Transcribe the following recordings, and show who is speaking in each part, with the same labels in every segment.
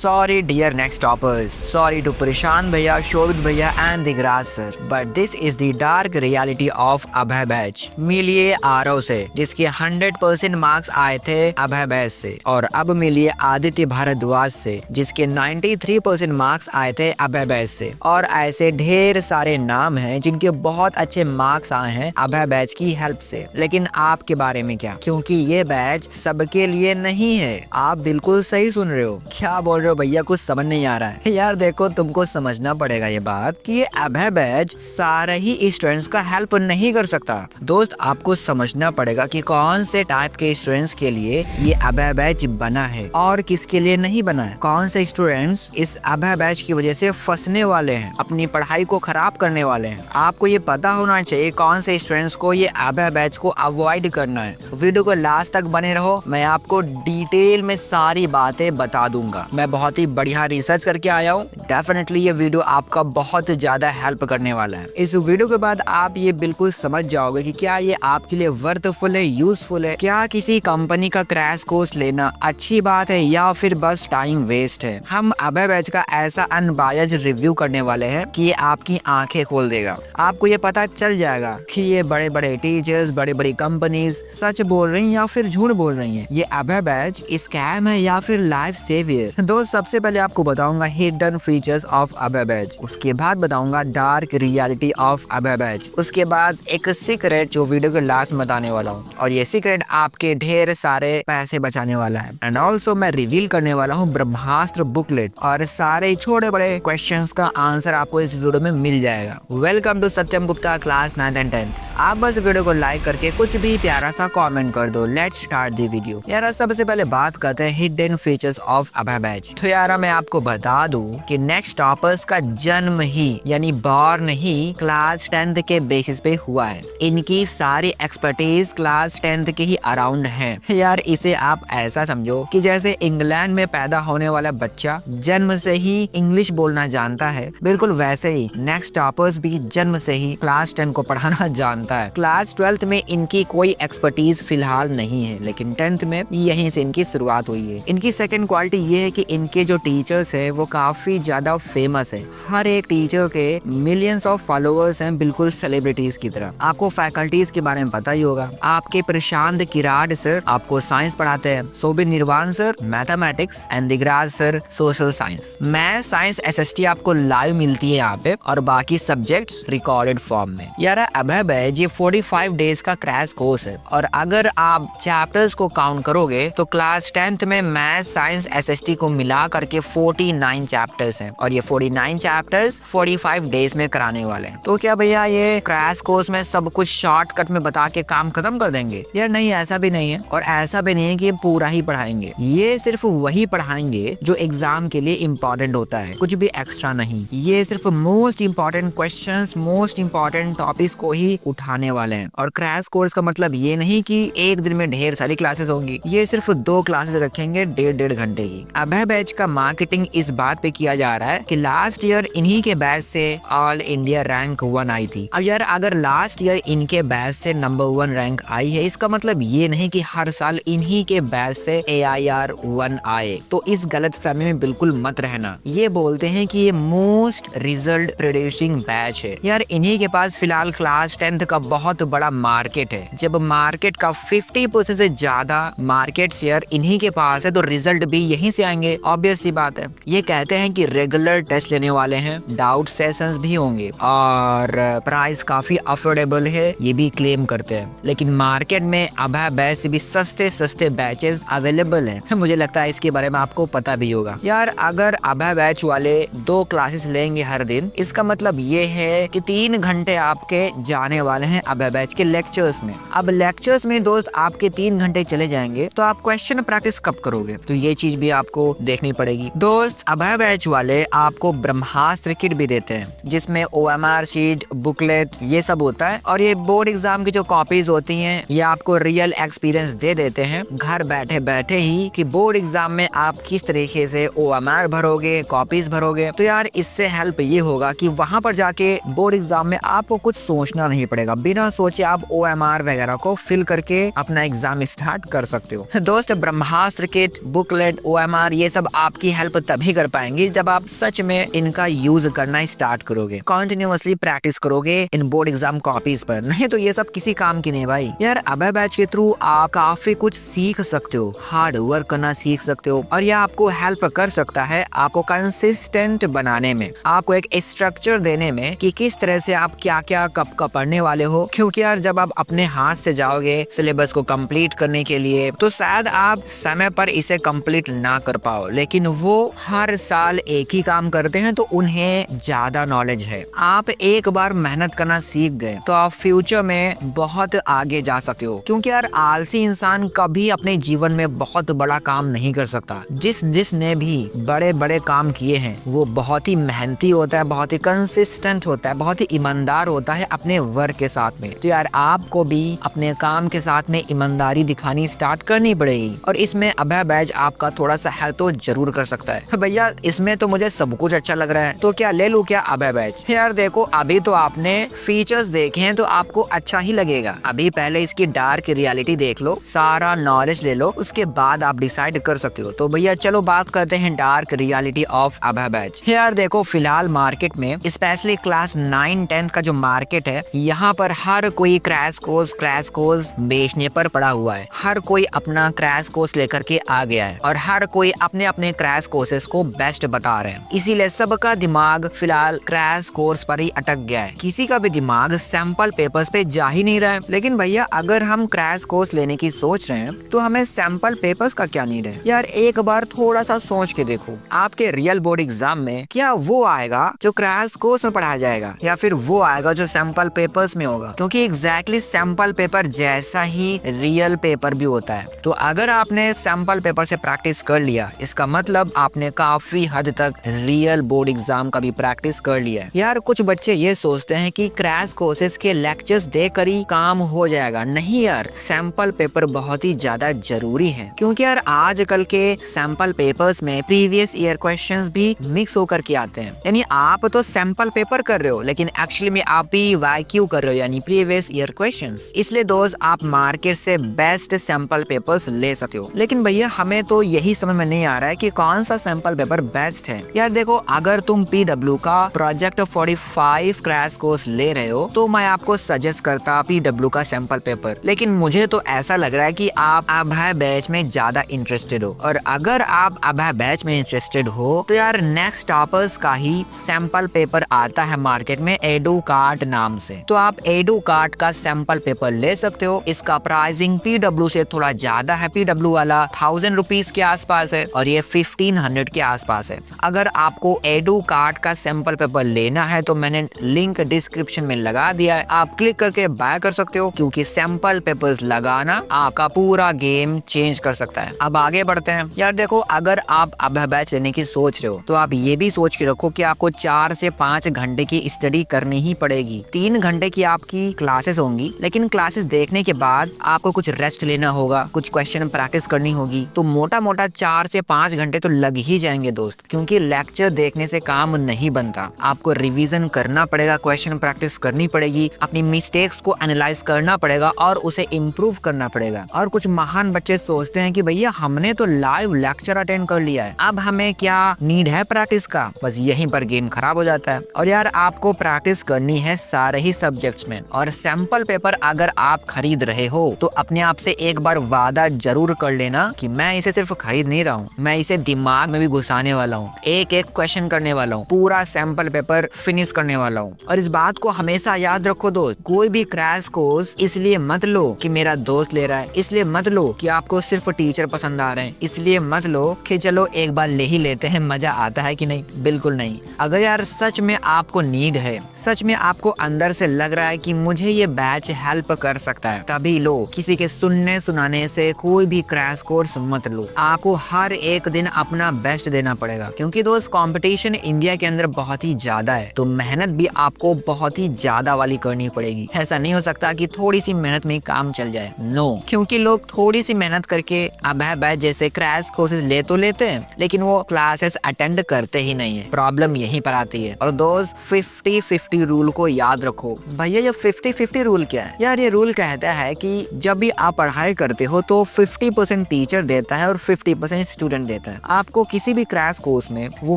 Speaker 1: Sorry dear next toppers. Sorry to Prashant भैया, शोभित भैया and Digraj sir. But this is the dark reality of Abhay batch. मिलिए आरव से जिसके 100% marks आए थे अभय बैच से, और अब मिलिए आदित्य भारद्वाज से जिसके 93% मार्क्स आए थे अभय बैच से। और ऐसे ढेर सारे नाम हैं जिनके बहुत अच्छे मार्क्स आए हैं अभय बैच की हेल्प से। लेकिन आपके बारे में क्या? क्योंकि ये बैच सबके लिए नहीं है। आप बिल्कुल सही सुन रहे हो। क्या बोल रहे हो भैया? कुछ समझ नहीं आ रहा है यार। देखो, तुमको समझना पड़ेगा ये बात कि ये अभय बैच सारे ही स्टूडेंट्स का हेल्प नहीं कर सकता। दोस्त, आपको समझना पड़ेगा कि कौन से टाइप के स्टूडेंट्स के लिए ये अभय बैच बना है और किसके लिए नहीं बना है। कौन से स्टूडेंट्स इस अभय बैच की वजह से फंसने वाले हैं, अपनी पढ़ाई को खराब करने वाले हैं। आपको ये पता होना चाहिए कौन से स्टूडेंट्स को ये अभय बैच को अवॉइड करना है। वीडियो को लास्ट तक बने रहो, मैं आपको डिटेल में सारी बातें बता दूंगा। मैं बहुत ही बढ़िया रिसर्च करके आया हूँ। डेफिनेटली ये वीडियो आपका बहुत ज्यादा हेल्प करने वाला है। इस वीडियो के बाद आप ये बिल्कुल समझ जाओगे कि क्या ये आपके लिए वर्थफुल है, यूजफुल है, क्या किसी कंपनी का क्रैश कोर्स लेना अच्छी बात है या फिर बस टाइम वेस्ट है। हम अभय बैच का ऐसा अनबायस्ड रिव्यू करने वाले हैं कि ये आपकी आंखें खोल देगा। आपको ये पता चल जाएगा कि ये बड़े बड़े टीचर्स, बड़ी बड़ी कंपनीज सच बोल रही हैं या फिर झूठ बोल रही हैं। ये अभय बैच स्कैम है या फिर लाइफ सेवियर। दोस्त, सबसे पहले आपको बताऊंगा hidden features of Abhay batch, उसके बाद बताऊंगा dark reality of Abhay batch, उसके बाद एक सीक्रेट जो वीडियो के लास्ट में बताने वाला हूँ, और ये सीक्रेट आपके ढेर सारे पैसे बचाने वाला है। एंड ऑल्सो मैं रिवील करने वाला हूँ ब्रह्मास्त्र बुकलेट, और सारे छोटे बड़े क्वेश्चंस का आंसर आपको इस वीडियो में मिल जाएगा। Welcome to Satyam Gupta class 9th and 10th। आप बस वीडियो को लाइक करके कुछ भी प्यारा सा कमेंट कर दो। Let's start the video. यार, सबसे पहले बात करते हैं hidden features of Abhay batch. तो यार, मैं आपको बता दूं कि नेक्स्ट टॉपर्स का जन्म ही यानी बॉर्न ही क्लास 10th के बेसिस पे हुआ है। इनकी सारी एक्सपर्टीज क्लास 10th के ही अराउंड है। यार, इसे आप ऐसा समझो कि जैसे इंग्लैंड में पैदा होने वाला बच्चा जन्म से ही इंग्लिश बोलना जानता है, बिल्कुल वैसे ही नेक्स्ट टॉपर्स भी जन्म से ही क्लास 10 को पढ़ाना जानता है। क्लास 12th में इनकी कोई एक्सपर्टीज फिलहाल नहीं है, लेकिन 10th में यहीं से इनकी शुरुआत हुई है। इनकी सेकंड क्वालिटी ये है कि इनके जो टीचर्स है वो काफी ज्यादा फेमस है। हर एक टीचर के मिलियंस ऑफ फॉलोअर्स हैं, बिल्कुल सेलिब्रिटीज की तरह। आपको फैकल्टीज के बारे में पता ही होगा। आपके प्रशांत किराड सर आपको साइंस पढ़ाते हैं, शोभित निर्वाण sir mathematics and Digraj sir social science. Math science SST आपको लाइव मिलती है यहाँ पे, और बाकी सब्जेक्ट्स रिकॉर्डेड फॉर्म में। यार, अभय बैच ये 45 डेज का क्रैश कोर्स है, और अगर आप चैप्टर्स को काउंट करोगे तो क्लास 10th में मैथ साइंस SST को मिला करके 49 चैप्टर्स हैं, और ये 49 चैप्टर्स 45 डेज में कराने वाले हैं। तो क्या भैया ये क्रैश कोर्स में सब कुछ शॉर्टकट में बता के काम खत्म कर देंगे? यार नहीं, ऐसा भी नहीं है, और ऐसा भी नहीं है कि ये पूरा ही पढ़ाएंगे। ये सिर्फ वही पढ़ाएंगे जो एग्जाम के लिए इम्पोर्टेंट होता है, कुछ भी एक्स्ट्रा नहीं। ये सिर्फ most important questions, most important topics को ही उठाने वाले हैं। और क्रैश कोर्स का मतलब ये नहीं कि एक दिन में ढेर सारी क्लासेस होंगी। ये सिर्फ 2 क्लासेस रखेंगे 1.5 घंटे की। अभय बैच का मार्केटिंग इस बात पे किया जा रहा है कि लास्ट ईयर इन्हीं के बैच से ऑल इंडिया रैंक 1 आई थी। अब यार, अगर लास्ट ईयर इनके बैच से नंबर 1 रैंक आई है, इसका मतलब ये नहीं कि हर साल इन्हीं के बैच से AIR 1 आए। तो इस गलत फहमी में बिल्कुल मत रहना। ये बोलते हैं कि ये मोस्ट रिजल्ट प्रोड्यूसिंग बैच है। यार, इन्हीं के पास फिलहाल क्लास 10th का बहुत बड़ा मार्केट है। जब मार्केट का 50% से ज्यादा मार्केट शेयर इन्हीं के पास है, तो रिजल्ट भी यहीं से आएंगे। ऑब्वियस सी बात है। ये कहते हैं कि रेगुलर टेस्ट लेने वाले हैं, डाउट सेशंस भी होंगे, और प्राइस काफी अफोर्डेबल है, ये भी क्लेम करते हैं। लेकिन मार्केट में अभय बैच से भी सस्ते बैचेस अवेलेबल हैं। मुझे लगता है इसके बारे में आपको पता भी होगा। यार, अगर अभय बैच वाले 2 क्लासेस लेंगे हर दिन, इसका मतलब ये है कि 3 घंटे आपके जाने वाले हैं अभय बैच के लेक्चर्स में। अब लेक्चर्स में दोस्त आपके 3 घंटे चले जाएंगे, तो आप क्वेश्चन प्रैक्टिस कब करोगे? तो ये चीज भी आपको देखनी पड़ेगी। दोस्त, अभय बैच वाले आपको ब्रह्मास्त्र किट भी देते हैं, जिसमें OMR शीट, बुकलेट ये सब होता है, और ये बोर्ड एग्जाम की जो कॉपीज होती हैं ये आपको रियल एक्सपीरियंस दे देते हैं घर बैठे बैठे ही कि बोर्ड एग्जाम में आप किस तरीके से OMR भरोगे, कॉपीज भरोगे। तो यार, इससे हेल्प ये होगा कि वहां पर जाके बोर्ड एग्जाम में आपको कुछ सोचना नहीं पड़ेगा। बिना सोचे आप OMR वगैरह को फिल करके अपना एग्जाम स्टार्ट कर सकते हो। दोस्त, ब्रह्मास्त्र किट, बुकलेट, OMR ये सब आपकी हेल्प तभी कर पाएंगे जब आप सच में इनका यूज करना स्टार्ट करोगे, कंटिन्यूअसली प्रैक्टिस करोगे इन बोर्ड एग्जाम कॉपीज पर। नहीं तो ये सब किसी काम की नहीं भाई। यार अभय बैच के थ्रू आप काफी कुछ सीख सकते हो, हार्ड वर्क करना सीख सकते हो, और यह आपको हेल्प कर सकता है आपको कंसिस्टेंट बनाने में, आपको एक स्ट्रक्चर देने में कि किस तरह से आप क्या क्या कब कब पढ़ने वाले हो। क्योंकि यार जब आप अपने हाथ से जाओगे सिलेबस को कंप्लीट करने के लिए तो शायद आप समय पर इसे कंप्लीट ना कर पाओ, लेकिन वो हर साल एक ही काम करते हैं तो उन्हें ज्यादा नॉलेज है। आप एक बार मेहनत करना सीख गए तो आप फ्यूचर में बहुत आगे जा सकते हो। क्योंकि यार आलसी इंसान कभी अपने जीवन में बहुत बड़ा काम नहीं कर सकता। जिसने भी बड़े बड़े काम किए हैं वो बहुत ही मेहनती होता है, बहुत ही कंसिस्टेंट होता है, बहुत ही ईमानदार होता है अपने वर्क के साथ में। तो यार आपको भी अपने काम के साथ में ईमानदारी दिखानी स्टार्ट करनी पड़ेगी, और इसमें अभय बैच आपका थोड़ा सा हेल्प तो जरूर कर सकता है। भैया इसमें तो मुझे सब कुछ अच्छा लग रहा है, तो क्या ले लूं क्या अभय बैच? यार देखो अभी तो आपने फीचर्स देखे हैं तो आपको अच्छा ही लगेगा। अभी पहले इसकी डार्क रियलिटी देख लो, सारा नॉलेज ले लो, उसके बाद आप डिसाइड कर सकते हो। तो भैया चलो बात करते हैं dark reality of Abhay batch. यार देखो फिलहाल मार्केट में स्पेशली क्लास 9-10 का जो मार्केट है, यहाँ पर हर कोई क्रैश कोर्स बेचने पर पड़ा हुआ है। हर कोई अपना क्रैश कोर्स लेकर के आ गया है और हर कोई अपने अपने क्रैश कोर्सेज को बेस्ट बता रहे हैं। इसीलिए सबका दिमाग फिलहाल क्रैश कोर्स पर ही अटक गया है। किसी का भी दिमाग सैंपल पेपर्स पे जा ही नहीं रहा है। लेकिन भैया अगर हम क्रैश कोर्स लेने की सोच रहे हैं तो हमें सैंपल पेपर्स का क्या नीड है? यार एक बार थोड़ा सा सोच के देखो, आपके रियल बोर्ड एग्जाम में क्या वो आएगा जो क्रैश कोर्स में पढ़ाया जाएगा, या फिर वो आएगा जो सैंपल पेपर्स में होगा? क्योंकि एग्जैक्टली सैंपल पेपर जैसा ही रियल पेपर भी होता है। तो अगर आपने सैंपल पेपर से प्रैक्टिस कर लिया, इसका मतलब आपने काफी हद तक रियल बोर्ड एग्जाम का भी प्रैक्टिस कर लिया है। यार कुछ बच्चे ये सोचते हैं कि क्रैश कोर्सेज के लेक्चर्स देकर ही काम हो जाएगा। नहीं यार, सैंपल पेपर बहुत ही ज्यादा जरूरी है। क्योंकि यार आजकल के सैंपल पेपर्स में प्रीवियस ईयर क्वेश्चंस भी मिक्स होकर के आते हैं। यानी आप तो सैंपल पेपर कर रहे हो लेकिन एक्चुअली में आप PYQ कर रहे हो, यानी प्रीवियस ईयर क्वेश्चंस। इसलिए दोस्त आप मार्केट से बेस्ट सैंपल पेपर्स ले सकते हो। लेकिन भैया हमें तो यही समझ में नहीं आ रहा है कि कौन सा सैंपल पेपर बेस्ट है। यार देखो अगर तुम PW का प्रोजेक्ट 45 क्रैश कोर्स ले रहे हो तो मैं आपको सजेस्ट करता PW का सैंपल पेपर। लेकिन मुझे तो ऐसा लग रहा है कि आप अभय बैच में ज्यादा इंटरेस्टेड हो, और अगर आप अभय बैच में इंटरेस्टेड हो तो यार नेक्स्ट टॉपर्स का ही सैंपल पेपर आता है मार्केट में एडुकार्ट नाम से। तो आप एडुकार्ट का सैंपल पेपर ले सकते हो। इसका प्राइसिंग PW से थोड़ा ज्यादा है। PW वाला 1000 रुपीज के आसपास है और ये 1500 के आसपास है। अगर आपको एडुकार्ट का सैंपल पेपर लेना है तो मैंने लिंक डिस्क्रिप्शन में लगा दिया है, आप क्लिक करके बाय कर सकते हो। क्योंकि सैंपल पेपर्स लगाना आपका पूरा गेम चेंज कर सकता है। अब आगे बढ़ते हैं। यार देखो अगर आप अभय बैच लेने की सोच रहे हो तो आप ये भी सोच के रखो कि आपको 4 से 5 घंटे की स्टडी करनी ही पड़ेगी। 3 घंटे की आपकी क्लासेस होंगी, लेकिन क्लासेस देखने के बाद आपको कुछ रेस्ट लेना होगा, कुछ क्वेश्चन प्रैक्टिस करनी होगी। तो मोटा मोटा 4 से 5 घंटे तो लग ही जाएंगे दोस्त। क्योंकि लेक्चर देखने से काम नहीं बनता, आपको रिवीजन करना पड़ेगा, क्वेश्चन प्रैक्टिस करनी पड़ेगी, अपनी मिस्टेक्स को एनालाइज करना पड़ेगा और उसे इम्प्रूव करना पड़ेगा। और कुछ महान बच्चे सोचते हैं कि भैया हमने तो लाइव लेक्चर अटेंड कर लिया है, अब हमें क्या नीड है प्रैक्टिस का? बस यहीं पर गेम खराब हो जाता है। और यार आपको प्रैक्टिस करनी है सारे ही सब्जेक्ट्स में। और सैंपल पेपर अगर आप खरीद रहे हो तो अपने आप से एक बार वादा जरूर कर लेना कि मैं इसे सिर्फ खरीद नहीं रहा हूँ, मैं इसे दिमाग में भी घुसाने वाला हूँ, एक एक क्वेश्चन करने वाला हूँ, पूरा सैंपल पेपर फिनिश करने वाला हूँ। और इस बात को हमेशा याद रखो दोस्त, कोई भी क्रैश कोर्स इसलिए मत लो कि मेरा दोस्त ले रहा है, इसलिए मत लो कि आपको सिर्फ टीचर पसंद आ रहे हैं, इसलिए मत लो कि चलो एक बार ले ही लेते हैं, मजा आता है कि नहीं। बिल्कुल नहीं। अगर यार सच में आपको नीड है, सच में आपको अंदर से लग रहा है कि मुझे ये बैच हेल्प कर सकता है, तभी लो। किसी के सुनने सुनाने से कोई भी क्रैश कोर्स मत लो। आपको हर एक दिन अपना बेस्ट देना पड़ेगा। क्योंकि दोस्त कंपटीशन इंडिया के अंदर बहुत ही ज्यादा है, तो मेहनत भी आपको बहुत ही ज्यादा वाली करनी पड़ेगी। ऐसा नहीं हो सकता कि थोड़ी सी मेहनत में काम चल जाए। नो, क्योंकि लोग थोड़ी सी मेहनत करके अभय बैच जैसे क्रैश कोर्सेज ले तो लेते हैं, लेकिन वो क्लासेस अटेंड करते ही नहीं है। प्रॉब्लम यहीं पर आती है। और दोस्त 50-50 रूल को याद रखो। भैया ये 50-50 रूल क्या है? यार ये रूल कहता है कि जब भी आप पढ़ाई करते हो तो 50% टीचर देता है और 50% स्टूडेंट देता है। देता है। आपको किसी भी क्रैश कोर्स में वो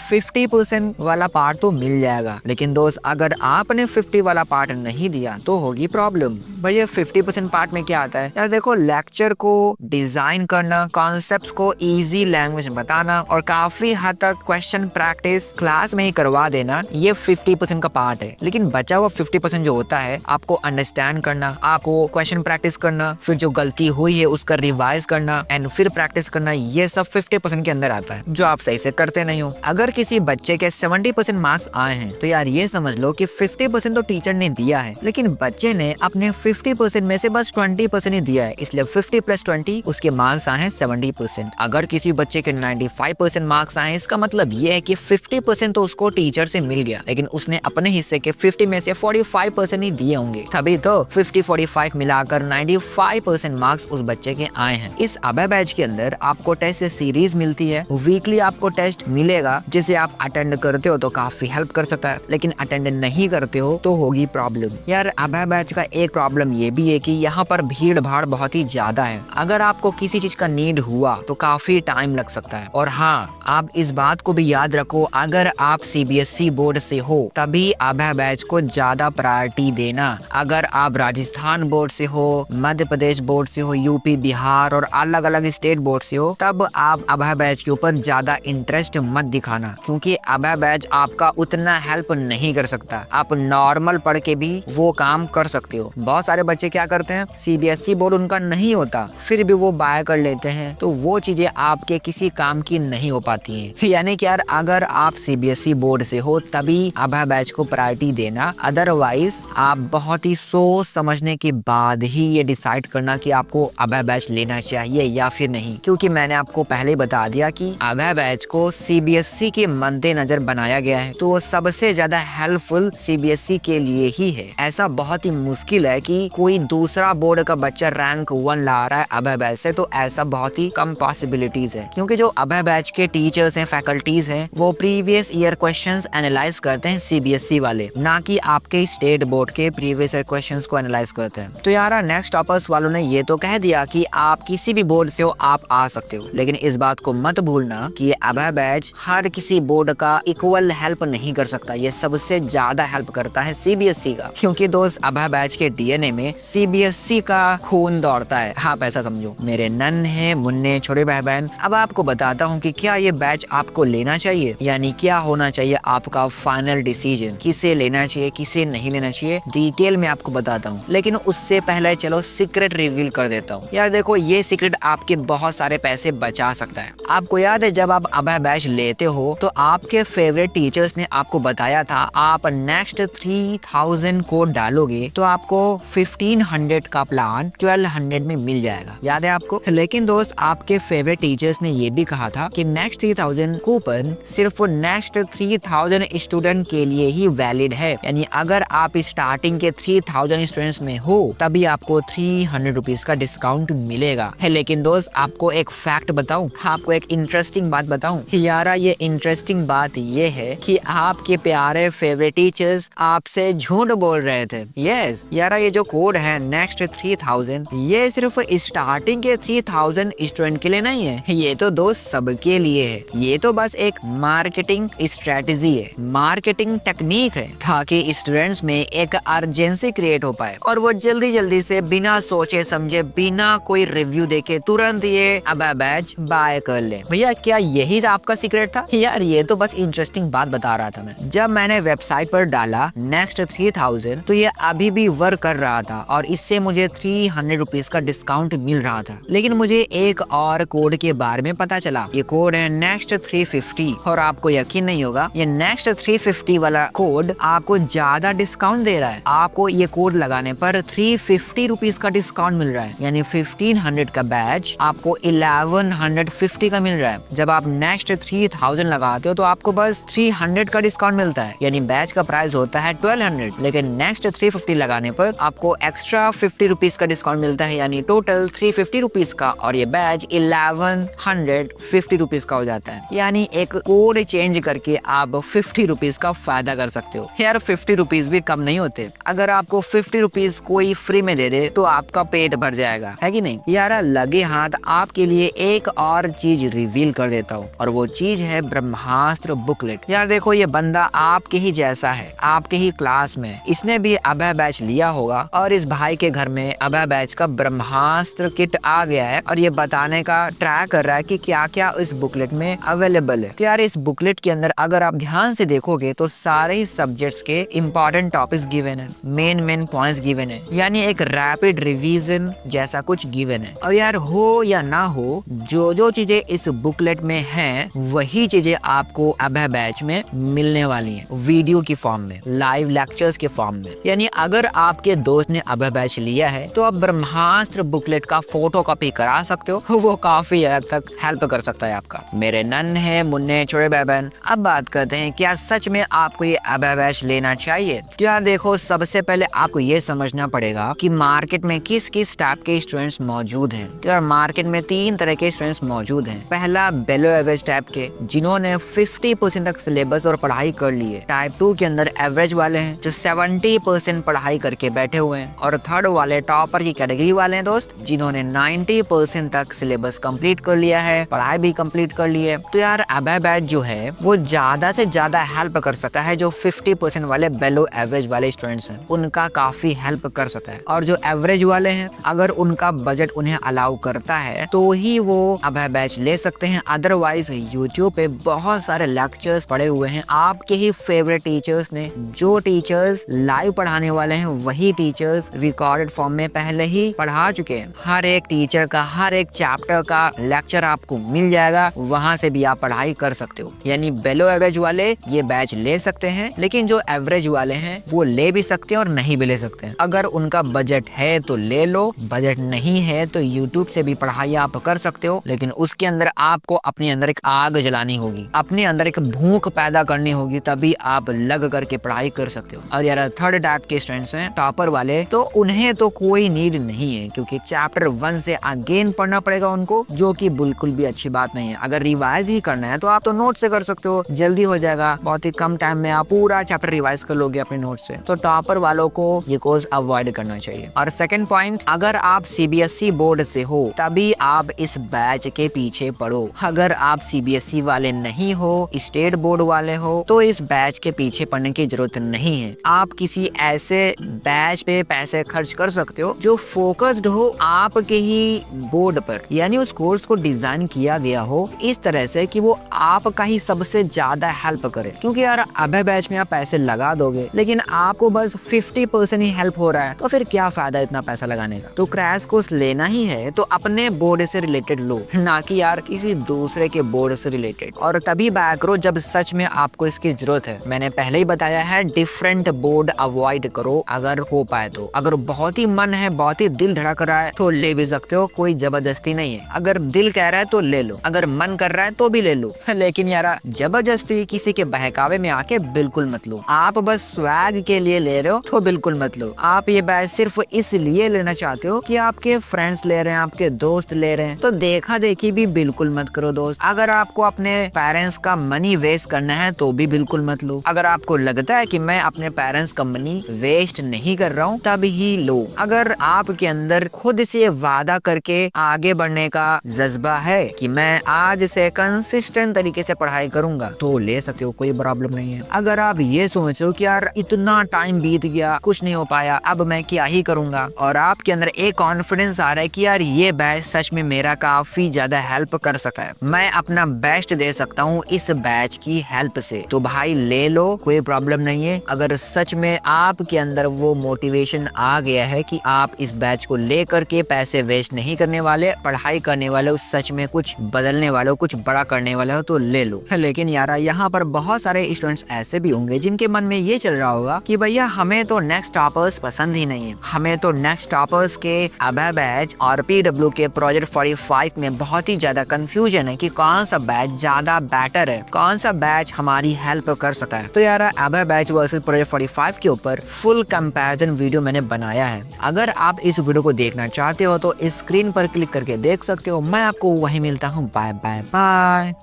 Speaker 1: 50% वाला पार्ट तो मिल जाएगा, लेकिन दोस्त अगर आपने 50 वाला पार्ट नहीं दिया तो होगी प्रॉब्लम। भैया 50% पार्ट में क्या आता है यार, देखो लेक्चर को डिजाइन करना, कॉन्सेप्ट्स को इजी लैंग्वेज में बताना और काफी हद तक क्वेश्चन प्रैक्टिस क्लास में ही करवा देना, ये 50% का पार्ट है। लेकिन बचा हुआ 50% जो होता है, आपको अंडरस्टैंड करना, आपको क्वेश्चन प्रैक्टिस करना, फिर जो गलती हुई है उसका रिवाइज करना एंड फिर प्रैक्टिस करना, ये सब 50% के अंदर आता है, जो आप सही से करते नहीं हो। अगर किसी बच्चे के 70% मार्क्स आए हैं तो यार ये समझ लो कि 50% तो टीचर ने दिया है, लेकिन बच्चे ने अपने 50% में से बस 20% ही दिया है, इसलिए 50 + 20 उसके मार्क्स आए हैं 70%। अगर किसी बच्चे के 95% मार्क्स आए, इसका मतलब ये है कि 50% तो उसको टीचर से मिल गया, लेकिन उसने अपने हिस्से के 50 में से 45% ही दिए होंगे, तभी तो 50-45 मिलाकर 95% मार्क्स उस बच्चे के आए हैं। इस अभय बैच के अंदर आपको टेस्ट सीरीज मिलती है, वीकली आपको टेस्ट मिलेगा, जिसे आप अटेंड करते हो तो काफी हेल्प कर सकता है, लेकिन अटेंड नहीं करते हो तो होगी प्रॉब्लम। यार अभय बैच का एक प्रॉब्लम ये भी है कि यहाँ पर भीड़ भाड़ बहुत ही ज्यादा है। अगर आपको किसी चीज का नीड हुआ तो काफी टाइम लग सकता है। और हाँ, आप इस बात को भी याद रखो, अगर आप CBSE बोर्ड से हो तभी अभय बैच को ज्यादा प्रायोरिटी देना। अगर आप राजस्थान बोर्ड से हो, मध्य प्रदेश बोर्ड से हो, यूपी, बिहार और अलग अलग स्टेट बोर्ड से हो, तब आप अभय बैच के ऊपर ज्यादा इंटरेस्ट मत दिखाना, क्योंकि अभय बैच आपका उतना हेल्प नहीं कर सकता। आप नॉर्मल पढ़ के भी वो काम कर सकते हो। बहुत सारे बच्चे क्या करते हैं, CBSE बोर्ड उनका नहीं होता, फिर भी वो बाय कर लेते हैं, तो वो चीजें आपके किसी काम की नहीं हो पाती हैं। यानी कि यार अगर आप CBSE बोर्ड से हो तभी अभय बैच को प्रायोरिटी देना, अदरवाइज आप बहुत ही सोच समझने के बाद ही ये डिसाइड करना कि आपको अभय बैच लेना चाहिए या फिर नहीं, क्योंकि मैंने आपको पहले बता दिया कि अभय बैच को CBSE के मद्देनजर बनाया गया है, तो वो सबसे ज्यादा हेल्पफुल CBSE के लिए ही है। ऐसा बहुत ही मुश्किल है कि कोई दूसरा बोर्ड का बच्चा रैंक 1 ला रहा है अभय बैच से, तो ऐसा बहुत ही कम पॉसिबिलिटीज है, क्योंकि जो अभय बैच के टीचर्स हैं, फैकल्टीज हैं, वो प्रीवियस ईयर क्वेश्चंस एनालाइज करते हैं CBSE वाले, ना कि आपके स्टेट बोर्ड के प्रीवियस ईयर क्वेश्चंस को एनालाइज करते हैं। तो यार नेक्स्ट टॉपर्स वालों ने ये तो कह दिया कि आप किसी भी बोर्ड से हो आप आ सकते हो, लेकिन इस बात को मत भूलना कि अभय बैच हर किसी बोर्ड का इक्वल हेल्प नहीं कर सकता। ये सबसे ज्यादा हेल्प करता है CBSE का, क्योंकि दोस्त अभय बैच के DNA में CBSE का खून दौड़ता है। आप ऐसा समझो। मेरे नन्हे मुन्ने छोटे भाई बहन, अब आपको बताता हूँ कि क्या ये बैच आपको लेना चाहिए, यानी क्या होना चाहिए आपका फाइनल डिसीजन, किसे लेना चाहिए किसे नहीं लेना चाहिए, डिटेल में आपको बताता हूँ। लेकिन उससे पहले चलो सीक्रेट रिवील कर देता हूँ। यार देखो, ये सीक्रेट आपके बहुत सारे पैसे बचा सकता है। आपको याद है जब आप अभय बैच लेते हो तो आपके फेवरेट टीचर्स ने आपको बताया था आप नेक्स्ट 3000 कोड डालोगे तो आपको 1500 का प्लान 1200 में मिल जाएगा, याद है आपको। लेकिन दोस्त आपके फेवरेट टीचर्स ने ये भी कहा था कि नेक्स्ट 3000 कूपन सिर्फ नेक्स्ट 3000 स्टूडेंट के लिए ही वैलिड है, यानी अगर आप स्टार्टिंग के 3000 स्टूडेंट्स में हो तभी आपको 300 रुपीज का डिस्काउंट मिलेगा। लेकिन दोस्त आपको एक फैक्ट बताऊं, आपको एक इंटरेस्टिंग बात बताऊं यारा, ये इंटरेस्टिंग बात ये है कि आपके प्यारे फेवरेट टीचर्स आपसे झूठ बोल रहे थे। यस यारा, ये जो कोड है नेक्स्ट 3000, ये सिर्फ स्टार्टिंग के 3000 स्टूडेंट के लिए नहीं है, ये तो दोस्त सबके लिए है। ये तो बस एक मार्केटिंग स्ट्रेटेजी है, मार्केटिंग टेक्निक है, ताकि स्टूडेंट्स में एक अर्जेंसी क्रिएट हो पाए और वो जल्दी जल्दी से बिना सोचे समझे, बिना कोई रिव्यू देखे तुरंत ये अभय बैच बाय कर ले। भैया क्या यही आपका सीक्रेट था? यार ये तो बस इंटरेस्टिंग बात बता रहा था मैं। जब मैंने वेबसाइट पर डाला नेक्स्ट 3000 तो ये अभी भी वर्क कर रहा था और इससे मुझे 300 रुपीज का डिस्काउंट मिल रहा था। लेकिन मुझे एक और कोड के बारे में पता चला, ये कोड है नेक्स्ट 350 और आपको यकीन नहीं होगा, ये नेक्स्ट 350 वाला कोड आपको ज्यादा डिस्काउंट दे रहा है। आपको ये कोड लगाने पर 350 रुपीज का डिस्काउंट मिल रहा है, यानी 1500 का बैच आपको 1150 का मिल रहा है। जब आप नेक्स्ट 3000 लगाते हो तो आपको बस 300 का डिस्काउंट मिलता है, यानी बैच का प्राइस होता है 1200, लेकिन नेक्स्ट 350 लगाने पर आपको एक्स्ट्रा 50 रुपीज का डिस्काउंट मिलता है, यानी टोटल 350 रुपीज का, और ये बैच 1150 रुपीज का हो जाता है। यानी एक कोड चेंज करके आप 50 रुपीज का फायदा कर सकते हो। यार 50 रुपीज भी कम नहीं होते। अगर आपको 50 रुपीज कोई फ्री में दे दे तो आपका पेट भर जाएगा, है कि नहीं। यार लगे हाथ आपके लिए एक और चीज चीज रिवील कर देता हूँ, और वो चीज है ब्रह्मास्त्र बुकलेट। यार देखो, ये बंदा आपके ही जैसा है, आपके ही क्लास में, इसने भी अभय बैच लिया होगा और इस भाई के घर में अभय बैच का ब्रह्मास्त्र किट आ गया है और ये बताने का ट्राई कर रहा है कि क्या क्या इस बुकलेट में अवेलेबल है। तो यार इस बुकलेट के अंदर अगर आप ध्यान से देखोगे तो सारे ही सब्जेक्ट्स के इंपॉर्टेंट टॉपिक्स गिवन है, मेन पॉइंट्स गिवन है, यानी एक रैपिड रिवीजन जैसा कुछ गिवन है। और यार हो या ना हो, जो चीजें इस बुकलेट में हैं वही चीजें आपको अभय बैच में मिलने वाली हैं, वीडियो की फॉर्म में, लाइव लेक्चर्स के फॉर्म में। यानी अगर आपके दोस्त ने अभय बैच लिया है तो आप ब्रह्मास्त्र बुकलेट का फोटो कॉपी करा सकते हो, वो काफी हद तक हेल्प कर सकता है आपका। मेरे नन्हे मुन्ने छोटे बहन, अब बात करते हैं क्या सच में आपको ये अभय बैच लेना चाहिए। तो यार देखो, सबसे पहले आपको ये समझना पड़ेगा कि मार्केट में किस किस टाइप के स्टूडेंट्स मौजूद हैं। तो यार मार्केट में 3 तरह के स्टूडेंट्स मौजूद हैं। पहला बेलो एवरेज टाइप के, जिन्होंने 50% तक सिलेबस और पढ़ाई कर ली है। टाइप 2 के अंदर एवरेज वाले हैं जो 70% पढ़ाई करके बैठे हुए हैं। और थर्ड वाले टॉपर की कैटेगरी वाले हैं दोस्त, जिन्होंने 90% तक सिलेबस कंप्लीट कर लिया है, पढ़ाई भी कंप्लीट कर ली है। तो यार अभय बैच जो है वो ज्यादा से ज्यादा हेल्प कर सकता है। जो 50% वाले बेलो एवरेज वाले स्टूडेंट्स हैं उनका काफी हेल्प कर सकता है। और जो एवरेज वाले हैं, अगर उनका बजट उन्हें अलाउ करता है तो ही वो अभय बैच ले सकते हैं। अदरवाइज यूट्यूब पे बहुत सारे लेक्चर्स पड़े हुए हैं आपके ही फेवरेट टीचर्स ने। जो टीचर्स लाइव पढ़ाने वाले हैं वही टीचर्स रिकॉर्डेड फॉर्म में पहले ही पढ़ा चुके हैं। हर एक टीचर का हर एक चैप्टर का लेक्चर आपको मिल जाएगा, वहां से भी आप पढ़ाई कर सकते हो। यानी बेलो एवरेज वाले ये बैच ले सकते हैं, लेकिन जो एवरेज वाले हैं वो ले भी सकते हैं और नहीं भी ले सकते हैं। अगर उनका बजट है तो ले लो, बजट नहीं है तो यूट्यूब से भी पढ़ाई आप कर सकते हो, लेकिन उसके अंदर आपको अपने अंदर एक आग जलानी होगी, अपने अंदर एक भूख पैदा करनी होगी, तभी आप लग करके पढ़ाई कर सकते हो। और यार थर्ड टाइप के स्टूडेंट्स हैं टॉपर वाले, तो उन्हें तो कोई नीड नहीं है, क्योंकि चैप्टर 1 से अगेन पढ़ना पड़ेगा उनको, जो कि बिल्कुल भी अच्छी बात नहीं है। अगर रिवाइज ही करना है तो आप तो नोट से कर सकते हो, जल्दी हो जाएगा, बहुत ही कम टाइम में आप पूरा चैप्टर रिवाइज कर लोगे अपने नोट से। तो टॉपर वालों को ये कोर्स अवॉइड करना चाहिए। और सेकंड पॉइंट, अगर आप सीबीएसई बोर्ड से हो तभी आप इस बैच के पीछे पढ़ो। अगर आप सीबीएसई वाले नहीं हो, स्टेट बोर्ड वाले हो, तो इस बैच के पीछे पढ़ने की जरूरत नहीं है। आप किसी ऐसे बैच पे पैसे खर्च कर सकते हो जो फोकस्ड हो आपके ही बोर्ड पर, यानी उस कोर्स को डिजाइन किया गया हो इस तरह से कि वो आपका ही सबसे ज्यादा हेल्प करे। क्योंकि यार अभय बैच में आप पैसे लगा दोगे लेकिन आपको बस 50% ही हेल्प हो रहा है, तो फिर क्या फायदा इतना पैसा लगाने का। तो क्रैश कोर्स लेना ही है तो अपने बोर्ड से रिलेटेड लो, ना कि यार किसी दूसरे के बोर्ड से रिलेटेड। और तभी बाय करो जब सच में आपको इसकी जरूरत है। मैंने पहले ही बताया है, डिफरेंट बोर्ड अवॉइड करो अगर हो पाए तो। अगर बहुत ही मन है, बहुत ही दिल धड़क रहा है तो ले भी सकते हो, कोई जबरदस्ती नहीं है। अगर दिल कह रहा है तो ले लो, अगर मन कर रहा है तो भी ले लो, लेकिन यार जबरदस्ती किसी के बहकावे में आके बिल्कुल मत लो। आप बस स्वैग के लिए ले रहे हो तो बिल्कुल मत लो। आप ये बैच सिर्फ इसलिए लेना चाहते हो कि आपके फ्रेंड्स ले रहे हैं, आपके दोस्त ले रहे हैं, तो देखा देखी भी बिल्कुल मत करो दोस्त। अगर आपको अपने पेरेंट्स का मनी वेस्ट करना है तो भी बिल्कुल मत लो। अगर आपको लगता है कि मैं अपने पेरेंट्स का मनी वेस्ट नहीं कर रहा हूँ तब ही लो। अगर आपके अंदर खुद से वादा करके आगे बढ़ने का जज्बा है कि मैं आज से कंसिस्टेंट तरीके से पढ़ाई करूंगा तो ले सकते हो, कोई प्रॉब्लम नहीं है। अगर आप ये सोच रहे हो कि यार इतना टाइम बीत गया, कुछ नहीं हो पाया, अब मैं क्या ही करूंगा, और आपके अंदर एक कॉन्फिडेंस आ रहा है कि यार ये बैच सच में मेरा काफी ज्यादा हेल्प कर सका है, मैं अपना बेस्ट दे सकता हूँ इस बैच की हेल्प से, तो भाई ले लो, कोई प्रॉब्लम नहीं है। अगर सच में आपके अंदर वो मोटिवेशन आ गया है कि आप इस बैच को लेकर के पैसे वेस्ट नहीं करने वाले, पढ़ाई करने वाले हो, सच में कुछ बदलने वाले हो, कुछ बड़ा करने वाले हो, तो ले लो। लेकिन यार यहाँ पर बहुत सारे स्टूडेंट्स ऐसे भी होंगे जिनके मन में ये चल रहा होगा कि भैया हमें तो नेक्स्ट टॉपर्स पसंद ही नहीं है, हमें तो नेक्स्ट टॉपर्स के अभय बैच और पीडब्ल्यू के प्रोजेक्ट 45 में बहुत ही ज्यादा कंफ्यूजन है कि कौन सा बैच ज्यादा बेटर है, कौन सा बैच हमारी हेल्प कर सकता है। तो यार अभय बैच वर्सेस प्रोजेक्ट 45 के ऊपर फुल कंपैरिजन वीडियो मैंने बनाया है। अगर आप इस वीडियो को देखना चाहते हो तो स्क्रीन पर क्लिक करके देख सकते हो। मैं आपको वहीं मिलता हूँ। Bye bye bye.